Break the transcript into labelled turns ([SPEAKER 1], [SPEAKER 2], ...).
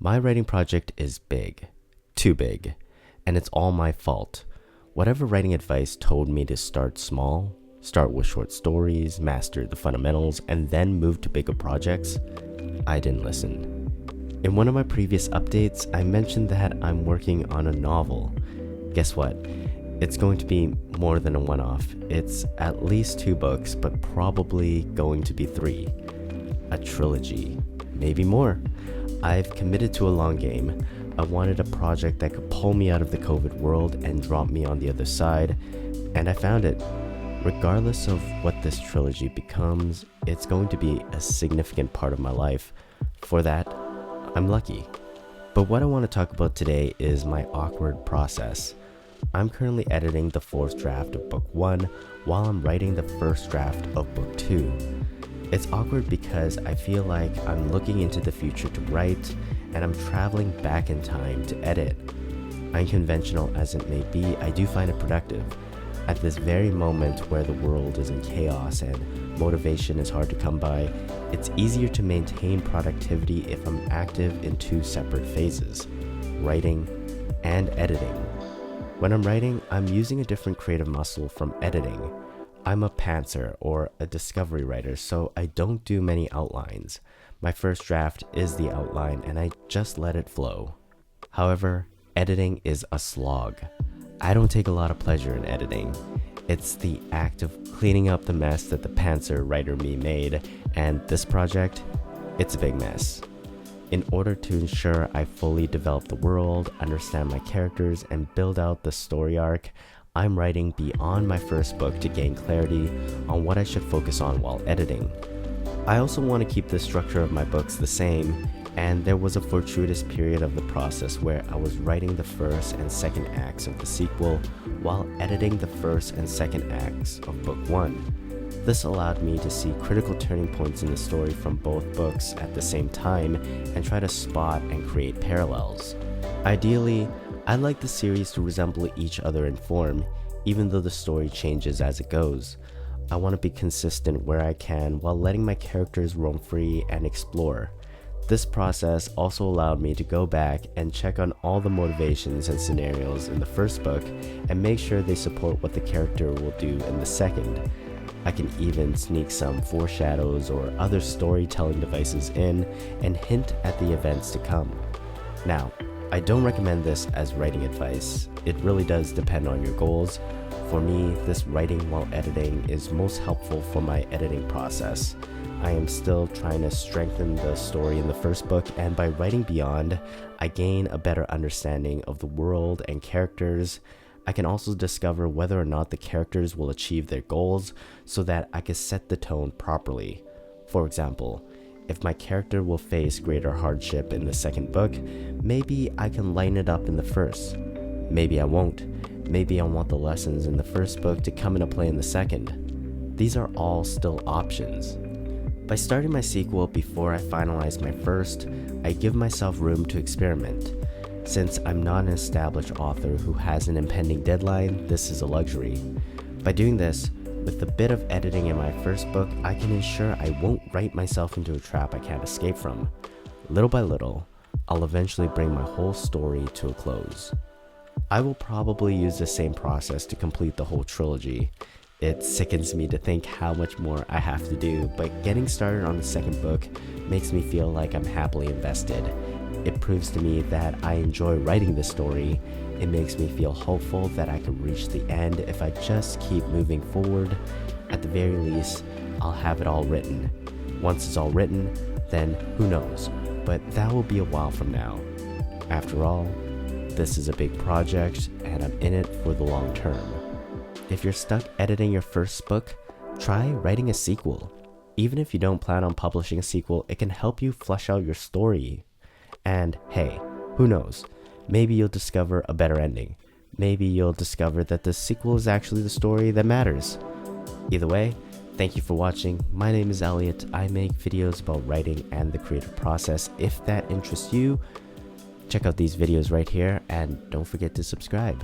[SPEAKER 1] My writing project is big, too big, and it's all my fault. Whatever writing advice told me to start small, start with short stories, master the fundamentals, and then move to bigger projects, I didn't listen. In one of my previous updates, I mentioned that I'm working on a novel. Guess what? It's going to be more than a one-off. It's at least 2 books, but probably going to be 3. A trilogy, maybe more. I've committed to a long game. I wanted a project that could pull me out of the COVID world and drop me on the other side, and I found it. Regardless of what this trilogy becomes, it's going to be a significant part of my life. For that, I'm lucky. But what I want to talk about today is my awkward process. I'm currently editing the 4th draft of book 1 while I'm writing the 1st draft of book 2. It's awkward because I feel like I'm looking into the future to write, and I'm traveling back in time to edit. Unconventional as it may be, I do find it productive. At this very moment where the world is in chaos and motivation is hard to come by, it's easier to maintain productivity if I'm active in 2 separate phases, writing and editing. When I'm writing, I'm using a different creative muscle from editing. I'm a pantser or a discovery writer, so I don't do many outlines. My first draft is the outline and I just let it flow. However, editing is a slog. I don't take a lot of pleasure in editing. It's the act of cleaning up the mess that the pantser writer me made, and this project, it's a big mess. In order to ensure I fully develop the world, understand my characters, and build out the story arc, I'm writing beyond my first book to gain clarity on what I should focus on while editing. I also want to keep the structure of my books the same, and there was a fortuitous period of the process where I was writing the 1st and 2nd acts of the sequel while editing the 1st and 2nd acts of book 1. This allowed me to see critical turning points in the story from both books at the same time and try to spot and create parallels. Ideally, I'd like the series to resemble each other in form, even though the story changes as it goes. I want to be consistent where I can while letting my characters roam free and explore. This process also allowed me to go back and check on all the motivations and scenarios in the first book and make sure they support what the character will do in the second. I can even sneak some foreshadows or other storytelling devices in and hint at the events to come. Now, I don't recommend this as writing advice. It really does depend on your goals. For me, this writing while editing is most helpful for my editing process. I am still trying to strengthen the story in the first book, and by writing beyond, I gain a better understanding of the world and characters. I can also discover whether or not the characters will achieve their goals so that I can set the tone properly. For example, if my character will face greater hardship in the second book, maybe I can lighten it up in the first. Maybe I won't. Maybe I want the lessons in the first book to come into play in the second. These are all still options. By starting my sequel before I finalize my first, I give myself room to experiment. Since I'm not an established author who has an impending deadline, this is a luxury. By doing this, with a bit of editing in my first book, I can ensure I won't write myself into a trap I can't escape from. Little by little, I'll eventually bring my whole story to a close. I will probably use the same process to complete the whole trilogy. It sickens me to think how much more I have to do, but getting started on the second book makes me feel like I'm happily invested. It proves to me that I enjoy writing this story. It makes me feel hopeful that I can reach the end if I just keep moving forward. At the very least, I'll have it all written. Once it's all written, then who knows, but that will be a while from now. After all, this is a big project and I'm in it for the long term. If you're stuck editing your first book, try writing a sequel. Even if you don't plan on publishing a sequel, it can help you flesh out your story. And hey, who knows? Maybe you'll discover a better ending. Maybe you'll discover that the sequel is actually the story that matters. Either way, thank you for watching. My name is Elliot. I make videos about writing and the creative process. If that interests you, check out these videos right here and don't forget to subscribe.